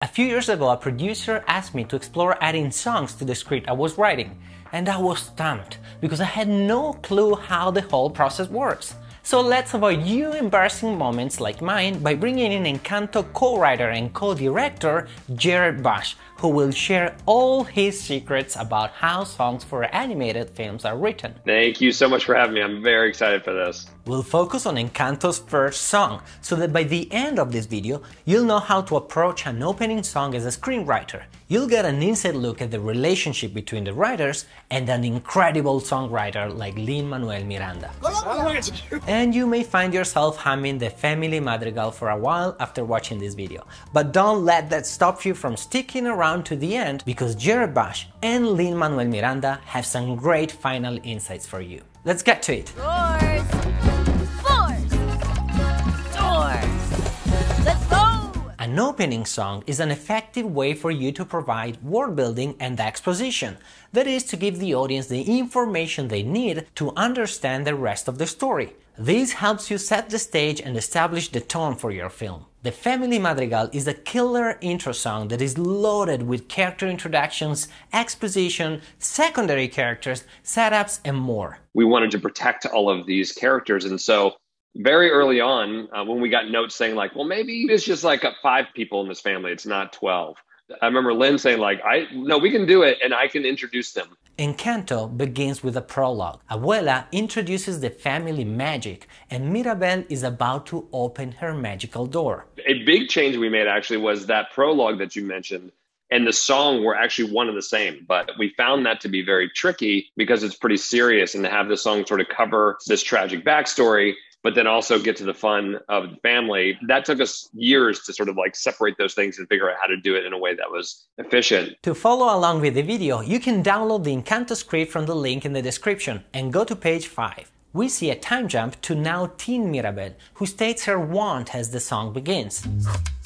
A few years ago, a producer asked me to explore adding songs to the script I was writing, and I was stumped because I had no clue how the whole process works. So let's avoid you embarrassing moments like mine by bringing in Encanto co-writer and co-director Jared Bush, who will share all his secrets about how songs for animated films are written. Thank you so much for having me. I'm very excited for this. We'll focus on Encanto's first song, so that by the end of this video, you'll know how to approach an opening song as a screenwriter. You'll get an inside look at the relationship between the writers and an incredible songwriter like Lin-Manuel Miranda. And you may find yourself humming the Family Madrigal for a while after watching this video. But don't let that stop you from sticking around to the end, because Jared Bush and Lin-Manuel Miranda have some great final insights for you. Let's get to it! Doors! Floors! Doors! Let's go! An opening song is an effective way for you to provide world building and exposition. That is, to give the audience the information they need to understand the rest of the story. This helps you set the stage and establish the tone for your film. The Family Madrigal is a killer intro song that is loaded with character introductions, exposition, secondary characters, setups, and more. We wanted to protect all of these characters, and so very early on, when we got notes saying like, well, maybe it's just like 5 people in this family, it's not 12. I remember Lin saying like, no, we can do it and I can introduce them. Encanto begins with a prologue. Abuela introduces the family magic, and Mirabel is about to open her magical door. A big change we made actually was that prologue that you mentioned and the song were actually one and the same, but we found that to be very tricky because it's pretty serious, and to have the song sort of cover this tragic backstory but then also get to the fun of the family. That took us years to sort of like separate those things and figure out how to do it in a way that was efficient. To follow along with the video, you can download the Encanto script from the link in the description and go to page 5. We see a time jump to now teen Mirabel, who states her want as the song begins.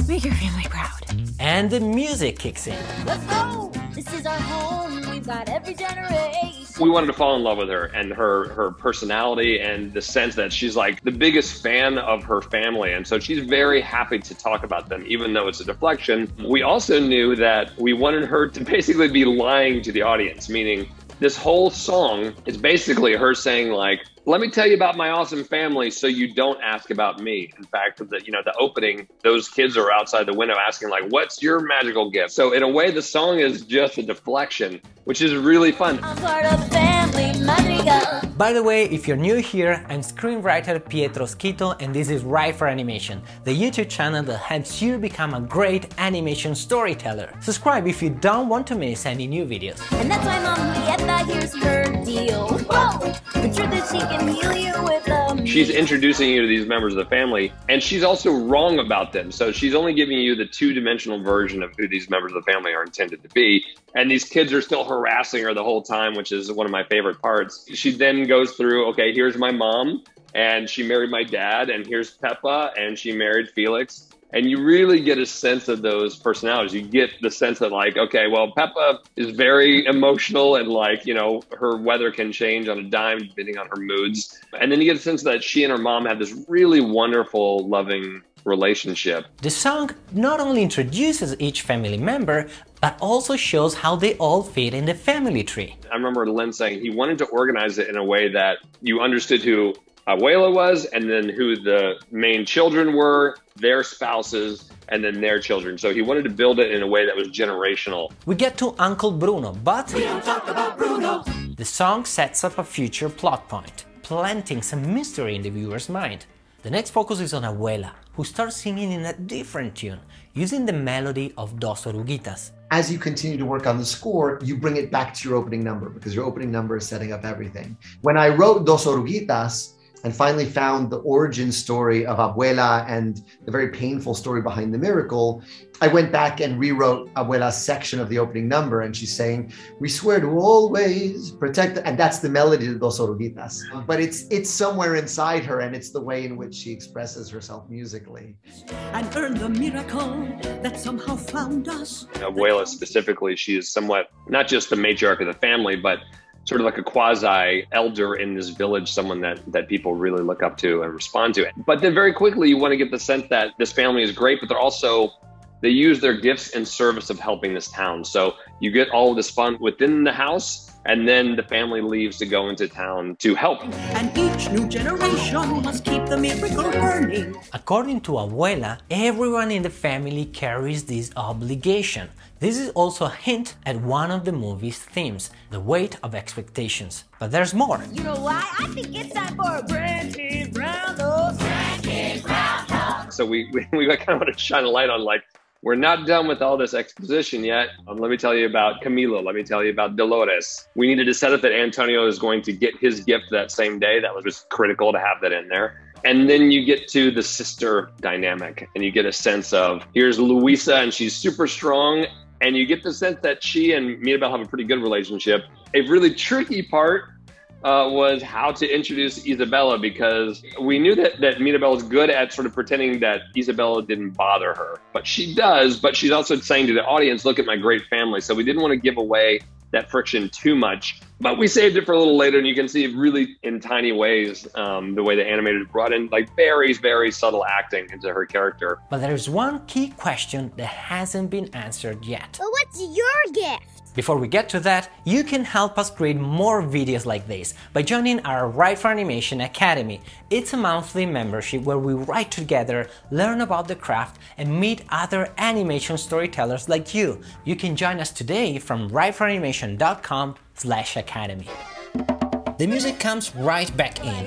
Make your family proud. And the music kicks in. Let's go! This is our home. We've got every generation. We wanted to fall in love with her and her personality and the sense that she's like the biggest fan of her family. And so she's very happy to talk about them, even though it's a deflection. We also knew that we wanted her to basically be lying to the audience, meaning this whole song is basically her saying like, let me tell you about my awesome family so you don't ask about me. In fact, the opening, those kids are outside the window asking like, what's your magical gift? So in a way, the song is just a deflection, which is really fun. I'm part of the Family Madrigal. By the way, if you're new here, I'm screenwriter Pietro Schito, and this is Write for Animation, the YouTube channel that helps you become a great animation storyteller. Subscribe if you don't want to miss any new videos. And that's why Mom Julieta, here's her deal. Whoa! The truth is she can heal you with She's introducing you to these members of the family, and she's also wrong about them. So she's only giving you the two-dimensional version of who these members of the family are intended to be. And these kids are still harassing her the whole time, which is one of my favorite parts. She then goes through, okay, here's my mom, and she married my dad, and here's Peppa, and she married Felix. And you really get a sense of those personalities. You get the sense that like, okay, well, Peppa is very emotional and like, her weather can change on a dime depending on her moods. And then you get a sense that she and her mom have this really wonderful, loving relationship. The song not only introduces each family member, but also shows how they all fit in the family tree. I remember Lin saying he wanted to organize it in a way that you understood who Abuela was, and then who the main children were, their spouses, and then their children. So he wanted to build it in a way that was generational. We get to Uncle Bruno, but we don't talk about Bruno. The song sets up a future plot point, planting some mystery in the viewer's mind. The next focus is on Abuela, who starts singing in a different tune, using the melody of Dos Oruguitas. As you continue to work on the score, you bring it back to your opening number, because your opening number is setting up everything. When I wrote Dos Oruguitas, and finally found the origin story of Abuela and the very painful story behind the miracle, I went back and rewrote Abuela's section of the opening number, and she's saying, we swear to always protect, and that's the melody of Dos Oruguitas. But it's somewhere inside her, and it's the way in which she expresses herself musically. And earn the miracle that somehow found us. Abuela specifically, she is somewhat, not just the matriarch of the family, but sort of like a quasi-elder in this village, someone that people really look up to and respond to. But then very quickly, you want to get the sense that this family is great, but they're also they use their gifts in service of helping this town. So you get all of this fun within the house, and then the family leaves to go into town to help. And each new generation must keep the miracle burning. According to Abuela, everyone in the family carries this obligation. This is also a hint at one of the movie's themes, the weight of expectations. But there's more. You know why? I think it's time for a Grandkids Roundup. Grandkids Roundup. So we kind of want to shine a light on, like, we're not done with all this exposition yet. Let me tell you about Camilo. Let me tell you about Dolores. We needed to set up that Antonio is going to get his gift that same day. That was just critical to have that in there. And then you get to the sister dynamic, and you get a sense of, here's Luisa, and she's super strong. And you get the sense that she and Mirabel have a pretty good relationship. A really tricky part was how to introduce Isabella, because we knew that Mirabel is good at sort of pretending that Isabella didn't bother her. But she does, but she's also saying to the audience, look at my great family. So we didn't want to give away that friction too much, but we saved it for a little later, and you can see really in tiny ways the way the animators brought in like very, very subtle acting into her character. But there's one key question that hasn't been answered yet. But what's your gift? Before we get to that, you can help us create more videos like this by joining our WFA Academy. It's a monthly membership where we write together, learn about the craft, and meet other animation storytellers like you. You can join us today from WFAAnimation.com/academy. The music comes right back in.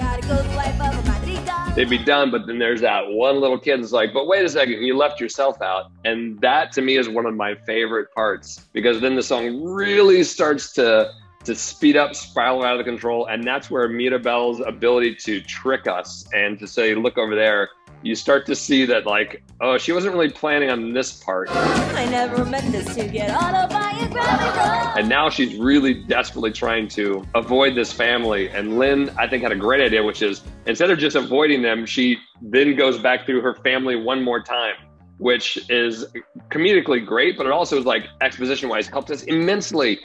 They'd be done, but then there's that one little kid that's like, but wait a second, you left yourself out. And that to me is one of my favorite parts, because then the song really starts to speed up, spiral out of control. And that's where Mirabel's ability to trick us and to say, look over there, you start to see that, like, oh, she wasn't really planning on this part. I never meant this to get autobiographical. And now she's really desperately trying to avoid this family. And Lin, I think, had a great idea, which is instead of just avoiding them, she then goes back through her family one more time, which is comedically great, but it also is, like, exposition-wise, helped us immensely.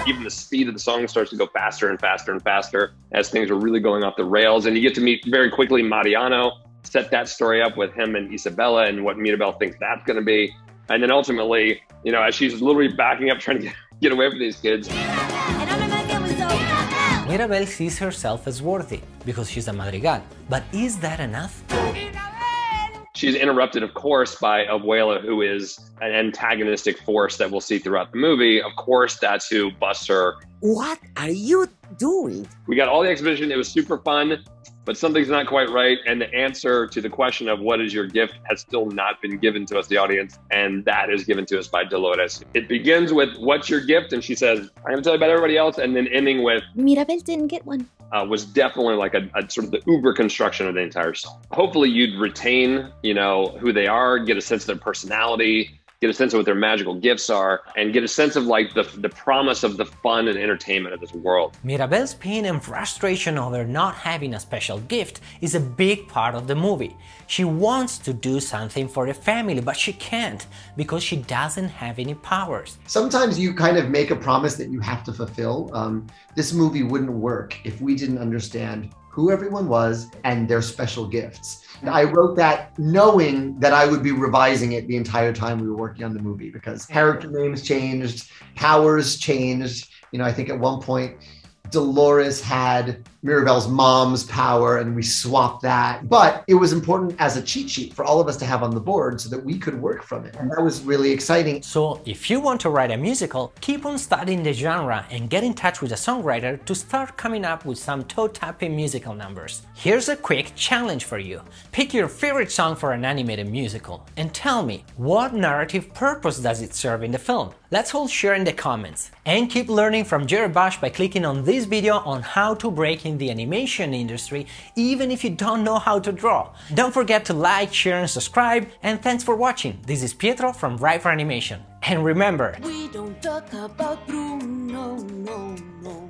Even the speed of the song starts to go faster and faster and faster as things are really going off the rails. And you get to meet very quickly Mariano, set that story up with him and Isabella and what Mirabel thinks that's going to be. And then ultimately, you know, as she's literally backing up trying to get away from these kids. Mirabel sees herself as worthy because she's a Madrigal. But is that enough? She's interrupted, of course, by Abuela, who is an antagonistic force that we'll see throughout the movie. Of course, that's who busts her. What are you doing? We got all the exposition. It was super fun, but something's not quite right. And the answer to the question of what is your gift has still not been given to us, the audience. And that is given to us by Dolores. It begins with, what's your gift? And she says, I'm going to tell you about everybody else. And then ending with, Mirabel didn't get one. Was definitely like a sort of the uber construction of the entire song. Hopefully you'd retain, you know, who they are, get a sense of their personality, get a sense of what their magical gifts are, and get a sense of like the promise of the fun and entertainment of this world. Mirabel's pain and frustration over not having a special gift is a big part of the movie. She wants to do something for the family, but she can't because she doesn't have any powers. Sometimes you kind of make a promise that you have to fulfill. This movie wouldn't work if we didn't understand who everyone was and their special gifts. And I wrote that knowing that I would be revising it the entire time we were working on the movie, because character names changed, powers changed. You know, I think at one point Dolores had Mirabel's mom's power and we swapped that. But it was important as a cheat sheet for all of us to have on the board so that we could work from it. And that was really exciting. So if you want to write a musical, keep on studying the genre and get in touch with a songwriter to start coming up with some toe-tapping musical numbers. Here's a quick challenge for you. Pick your favorite song for an animated musical and tell me, what narrative purpose does it serve in the film? Let's all share in the comments. And keep learning from Jerry Bosch by clicking on this video on how to break in the animation industry even if you don't know how to draw. Don't forget to like, share and subscribe, and thanks for watching. This is Pietro from WFA Animation. And remember, We don't talk about Bruno, no, no.